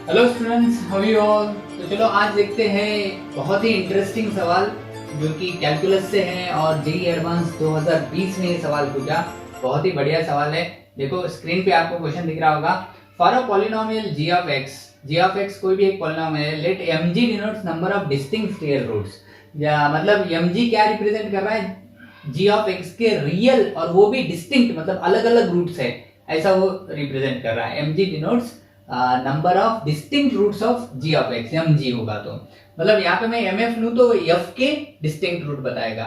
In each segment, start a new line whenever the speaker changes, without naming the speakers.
Hello students, how you all. तो चलो आज देखते हैं बहुत ही इंटरेस्टिंग सवाल जो कि कैलकुलस से है और जेईई एडवांस 2020 में ये सवाल पूछा। बहुत ही बढ़िया सवाल है। देखो स्क्रीन पे आपको क्वेश्चन दिख रहा होगा। For a polynomial G of X कोई भी एक पॉलिनोमियल है, let M G denotes number of distinct real roots. या मतलब एम जी क्या रिप्रेजेंट कर रहा है, जी ऑफ एक्स के रियल और वो भी डिस्टिंक्ट मतलब अलग अलग रूट्स है, ऐसा वो रिप्रेजेंट कर रहा है। M G denotes number of distinct roots of G of X, M G होगा तो मतलब यहाँ पे मैं एम एफ लूं तो एफ के डिस्टिंक्ट रूट बताएगा।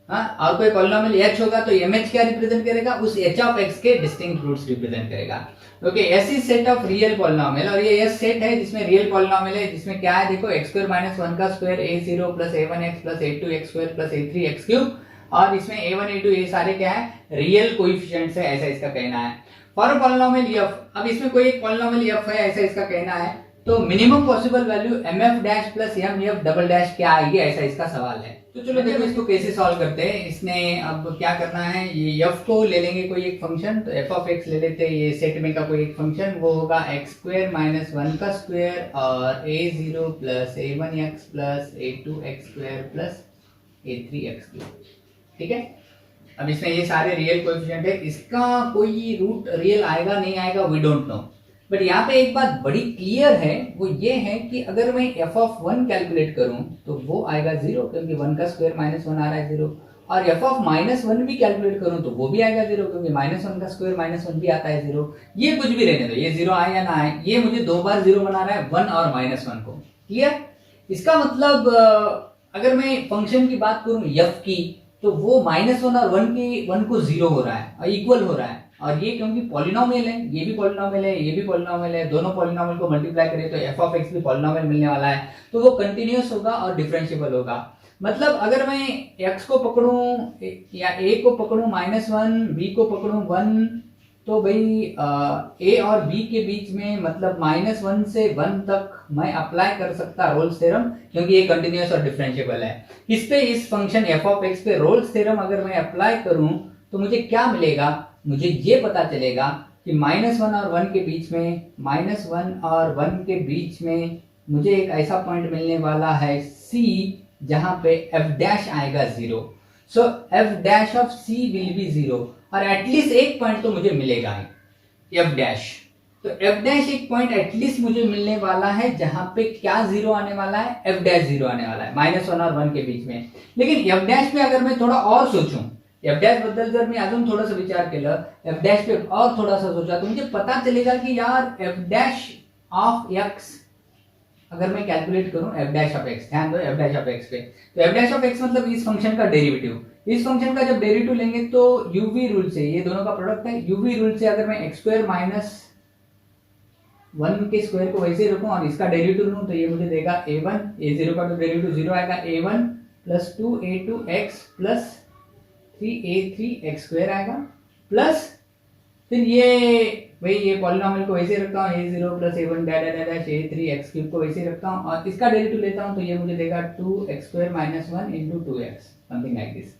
हाँ, और कोई पॉलिनोमियल एच होगा तो एम एच क्या रिप्रेजेंट करेगा, उस एच ऑफ एक्स के डिस्टिंक्ट रूट्स रिप्रेजेंट करेगा। Okay, S is set of real polynomial और ये एस सेट है जिसमें रियल पॉलिनोमियल है, जिसमें क्या है देखो एक्स स्क्वायर माइनस वन का square A zero plus A one x plus A two x square plus A three x cube, और इसमें ए वन ए टू ये सारे क्या है, रियल कोएफिशिएंट्स है, ऐसा इसका कहना है। फॉर पॉलिनोमियल एफ, अब इसमें कोई एक पॉलिनोमियल एफ है ऐसा इसका कहना है, तो minimum possible value M F dash plus M F double dash क्या आएगी, ऐसा इसका सवाल है। तो चलो देखो इसको कैसे सॉल्व करते हैं। इसने अब क्या करना है, ये एफ को ले लेंगे कोई एक फंक्शन, तो एफ ऑफ एक्स ले लेते हैं, ये सेट में का कोई एक फंक्शन, वो होगा एक्स स्क्वायर माइनस वन का स्क्वायर और a zero plus A one x plus A two x square plus A three x cube. ठीक है, अब इसमें ये सारे रियल कोएफिशिएंट है, इसका कोई रूट रियल आएगा नहीं आएगा वी डोंट नो, बट यहाँ पे एक बात बड़ी क्लियर है, वो ये है कि अगर मैं एफ ऑफ वन कैलकुलेट करूं तो वो आएगा जीरो, क्योंकि वन का स्क्वायर माइनस वन आ रहा है जीरो, और एफ ऑफ माइनस वन भी कैलकुलेट करूं तो वो भी आएगा जीरो, क्योंकि माइनस वन का स्क्वायर माइनस वन भी आता है जीरो। ये कुछ भी रहने दो, ये जीरो आए या ना आए, ये मुझे दो बार जीरो बना रहा है, वन और माइनस वन को। क्लियर, इसका मतलब अगर मैं फंक्शन की बात करूं एफ की, तो वो माइनस वन और वन को जीरो हो रहा है और इक्वल हो रहा है, और ये क्योंकि पॉलिनोमियल है, ये भी पॉलिनोमियल है, ये भी पॉलिनोमियल है, दोनों पॉलिनोमियल को मल्टीप्लाई करें तो एफ ऑफ एक्स भी पॉलिनोमियल मिलने वाला है, तो वो कंटिन्यूअस होगा और डिफरेंशिएबल होगा। मतलब अगर मैं एक्स को पकड़ूं या ए को पकड़ूं माइनस वन, बी को पकड़ूं वन, तो भाई ए और बी के बीच में मतलब माइनस वन से वन तक मैं अप्लाई कर सकता रोल्स थ्योरम, क्योंकि ये कंटिन्यूअस और डिफरेंशिएबल है। इस पे इस फंक्शन एफ ऑफ एक्स पे रोल्स थ्योरम अगर मैं अप्लाई करूं तो मुझे क्या मिलेगा, मुझे ये पता चलेगा कि माइनस वन और वन के बीच में, माइनस वन और वन के बीच में मुझे एक ऐसा पॉइंट मिलने वाला है सी, जहां पे एफ डैश आएगा जीरो। So F dash of C will be zero, और एटलीस्ट एक पॉइंट तो मुझे मिलेगा ही एफ डैश। तो एफ डैश एक पॉइंट एटलीस्ट मुझे मिलने वाला है जहां पे क्या जीरो आने वाला है, एफ डैश जीरो आने वाला है माइनस वन और वन के बीच में। लेकिन एफ डैश पे अगर मैं थोड़ा और सोचूं, एफ डॅश बद्दल जर मी अजून थोडंसं विचार केलं, एफ डॅश पे और थोड़ा सा सोचा, तो मुझे पता चलेगा कि यार एफ डैश ऑफ एक्स अगर मैं कैलकुलेट करूं एफ डैश ऑफ एक्स, ध्यान दो एफ डैश ऑफ एक्स पे, तो एफ डैश ऑफ एक्स मतलब इस फंक्शन का डेरिवेटिव, इस फंक्शन का जब डेरिवेटिव लेंगे तो यूवी रूल से, ये दोनों का प्रोडक्ट है, यूवी रूल से अगर मैं एक्स स्क्वायर माइनस वन के स्क्वायर को वैसे रखूं और इसका डेरिवेटिव लूं तो ये मुझे देगा ए वन, ए जीरो का तो डेरिवेटिव जीरो आएगा, a one plus two a two x plus three a three x square आएगा, प्लस फिर ये वही ये पॉलिनोमियल को वैसे रखता हूँ, a zero plus A one dash a three x cube को वैसे रखता हूँ और इसका डेरिवेटिव लेता हूँ तो ये मुझे देगा two x square minus one into two X, something like this.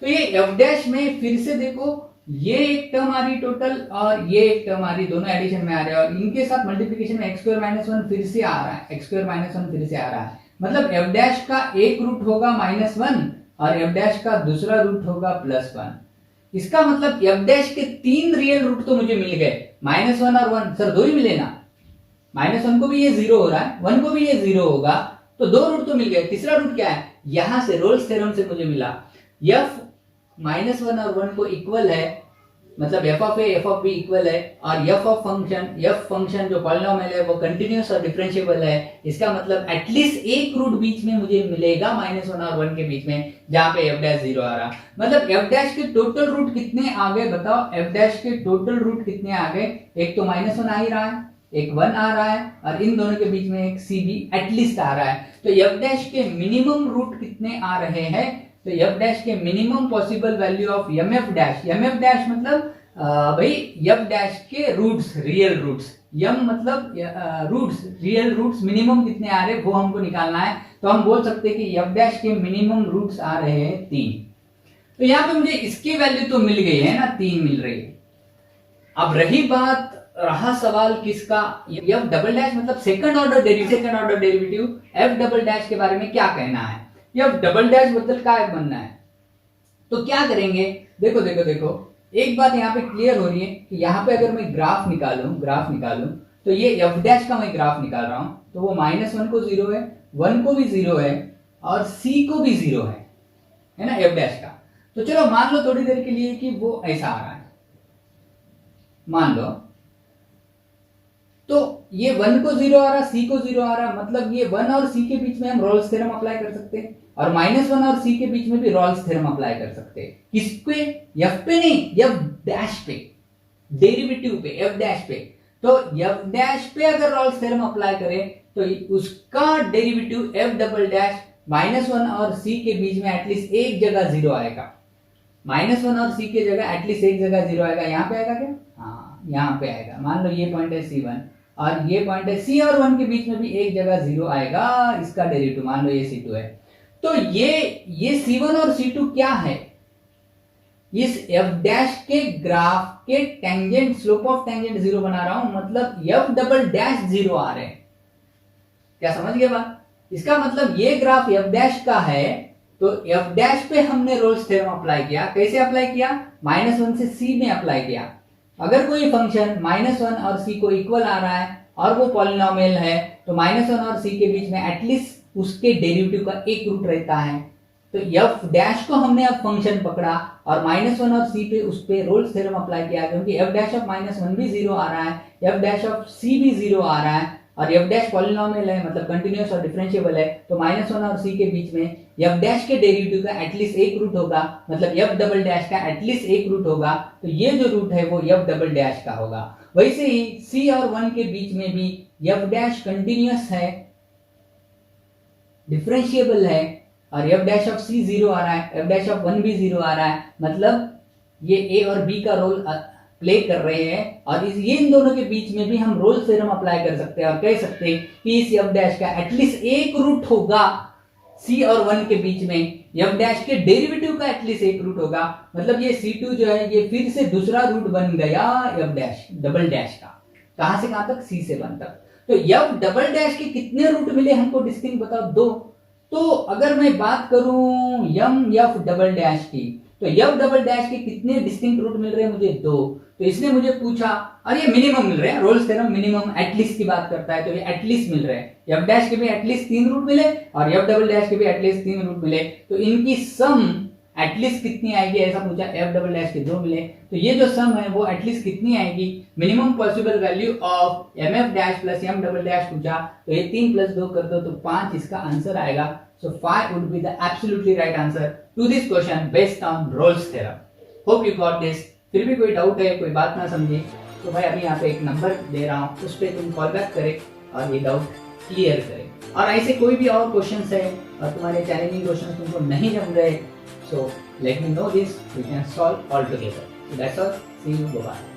तो ये एफ डैश में फिर से देखो ये एक टर्म आ रही टोटल और ये एक टर्म आ रही, दोनों एडिशन में आ रहे हैं और इनके साथ मल्टीप्लिकेशन में एक्स स्क्वायर माइनस वन फिर से आ रहा है, एक्स स्क्वायर माइनस वन फिर से आ रहा है, मतलब एफ डैश का एक रूट होगा माइनस वन और एफ डैश का दूसरा रूट होगा प्लस वन। इसका मतलब एफ डैश के तीन रियल रूट तो मुझे मिल गए, माइनस वन और वन, सर दो ही मिले ना, माइनस वन को भी ये जीरो हो रहा है, वन को भी ये जीरो होगा, तो दो रूट तो मिल गए, तीसरा रूट क्या है, यहां से रोल्स थ्योरम से मुझे मिला एफ माइनस वन और वन को इक्वल है, मतलब F of A F of B equal है, और एफ फंक्शन जो पॉलिनोमियल है वो कंटिन्यूअस और डिफरेंशिएबल है, इसका मतलब एटलीस्ट एक रूट बीच में मुझे मिलेगा माइनस वन और वन के बीच में, जहां पे एफ डैश जीरो आ रहा, मतलब एफ डैश के टोटल रूट कितने आ गए बताओ, एफ डैश के टोटल रूट कितने आ गए, एक तो माइनस वन आ ही रहा है, एक वन आ रहा है और इन दोनों के बीच में एक सी भी एटलीस्ट आ रहा है, तो एफ डैश के मिनिमम रूट कितने आ रहे हैं, तो एफ डैश के minimum possible value of M F dash मतलब भाई एफ डैश के रूट्स, रियल रूट्स, यम मतलब रूट्स, रियल रूट्स मिनिमम कितने आ रहे वो हमको निकालना है, तो हम बोल सकते हैं कि एफ डैश के मिनिमम रूट्स आ रहे हैं तीन। तो यहाँ पे मुझे इसकी वैल्यू तो मिल गई है ना, तीन मिल रही है, अब रहा सवाल किसका, एफ डबल डैश मतलब second order derivative F double dash के बारे में क्या कहना है, एफ डबल डैश बदल क्या बनना है। तो क्या करेंगे, देखो देखो देखो एक बात यहाँ पे क्लियर हो रही है कि यहाँ पे अगर मैं ग्राफ निकालूं तो ये एफ डैश का मैं ग्राफ निकाल रहा हूं, तो वो -1 को 0 है, 1 को भी 0 है और सी को भी 0 है ना एफ डैश का। तो चलो मान लो थोड़ी देर के लिए कि वो ऐसा आ रहा है, मान लो तो ये 1 को 0 आ रहा, सी को 0 आ रहा, मतलब ये 1 और सी के बीच में हम रोल्स थ्योरम अप्लाई कर सकते हैं और -1 और सी के बीच में भी रोल्स थ्योरम अप्लाई कर सकते हैं। किस पे, एफ पे नहीं, एफ डैश पे, डेरिवेटिव पे, एफ डैश पे। तो एफ डैश पे अगर रोल्स थ्योरम अप्लाई करें तो उसका डेरिवेटिव एफ डबल डैश -1 और सी के बीच में एटलीस्ट एक जगह 0 आएगा, -1 और सी की जगह एटलीस्ट एक जगह 0 आएगा। यहाँ पे आएगा क्या, हाँ यहाँ पे आएगा। मान लो ये पॉइंट है C1 और ये पॉइंट है C और 1 के बीच में भी एक जगह 0 आएगा, इसका डेरिवेटिव मान लो ये C2 है। तो ये C1 और C2 क्या है, इस f डैश के ग्राफ के टेंजेंट, स्लोप ऑफ टेंजेंट 0 बना रहा हूं, मतलब f डबल डैश 0 आ रहे हैं। क्या समझ गए बात, इसका मतलब ये ग्राफ f डैश का है तो f डैश पे हमने रोल्स थ्योरम अप्लाई किया। कैसे अप्लाई किया, -1 से c में अप्लाई किया। अगर कोई फंक्शन -1 और c को इक्वल आ रहा है और वो पॉलिनोमियल है तो -1 और c के बीच में एटलीस्ट उसके डेरिवेटिव का एक रूट रहता है। तो f डैश को हमने अब फंक्शन पकड़ा और -1 और c पे उस पे रोल्स थ्योरम अप्लाई किया, क्योंकि f डैश ऑफ -1 भी 0 आ रहा है, f डैश ऑफ c भी 0 आ रहा है और f डैश पॉलिनोमियल है मतलब कंटीन्यूअस और डिफरेंशिएबल है। तो -1 और c के बीच में f डैश के डेरिवेटिव का एटलीस्ट एक रूट होगा, मतलब f डबल डैश का एटलीस्ट एक रूट होगा। तो ये जो रूट है वो f डबल डैश का होगा। वैसे ही c और 1 के बीच में भी f डैश कंटीन्यूअस है, डिफरेंशिएबल है और f डैश ऑफ c 0 आ रहा है, f डैश ऑफ 1 भी 0 आ रहा है, मतलब ये a और b का रोल प्ले कर रहे हैं। और इन दोनों के बीच में भी हम रोल्स थ्योरम अप्लाई कर सकते हैं और कह सकते हैं कि इस f डैश का एटलीस्ट एक रूट होगा c और 1 के बीच में, f डैश के डेरिवेटिव का एटलीस्ट एक रूट होगा, मतलब ये c2 जो है ये फिर से दूसरा रूट बन गया f डैश डबल डैश का। कहां से कहां तक, c से 1 तक। तो f डबल डैश के कितने रूट मिले हमको डिस्टिंक्ट बताओ, 2। तो अगर मैं बात करूं f डबल डैश की, तो f डबल डैश के कितने डिस्टिंक्ट रूट मिल रहे हैं मुझे, 2। तो इसने मुझे पूछा और ये मिनिमम मिल रहे हैं, रोल्स थ्योरम मिनिमम एटलीस्ट की बात करता है, तो ये एटलीस्ट मिल रहे हैं। f डैश के भी एटलीस्ट 3 रूट मिले और f डबल डैश के भी एटलीस्ट 3 रूट मिले, तो इनकी सम एटलीस्ट कितनी आएगी ऐसा पूछा। f डबल डैश के 2 मिले, तो ये जो सम है वो एटलीस्ट कितनी आएगी, minimum possible value of mf dash plus m double dash पूछा। तो ये 3 + 2 कर दो तो 5 इसका आंसर आएगा। So 5 would be the absolutely right answer to this question based on Rolle's theorem. Hope you got this. फिर भी कोई डाउट है, कोई बात ना समझे तो भाई अभी यहाँ पे एक नंबर दे रहा हूँ, उस पर तुम कॉल बैक करे और ये डाउट क्लियर करे। और ऐसे कोई भी और क्वेश्चंस है और तुम्हारे चैलेंजिंग क्वेश्चंस तुमको नहीं जम रहे, so let me know this, we can solve all together. So that's all. See you. Bye bye.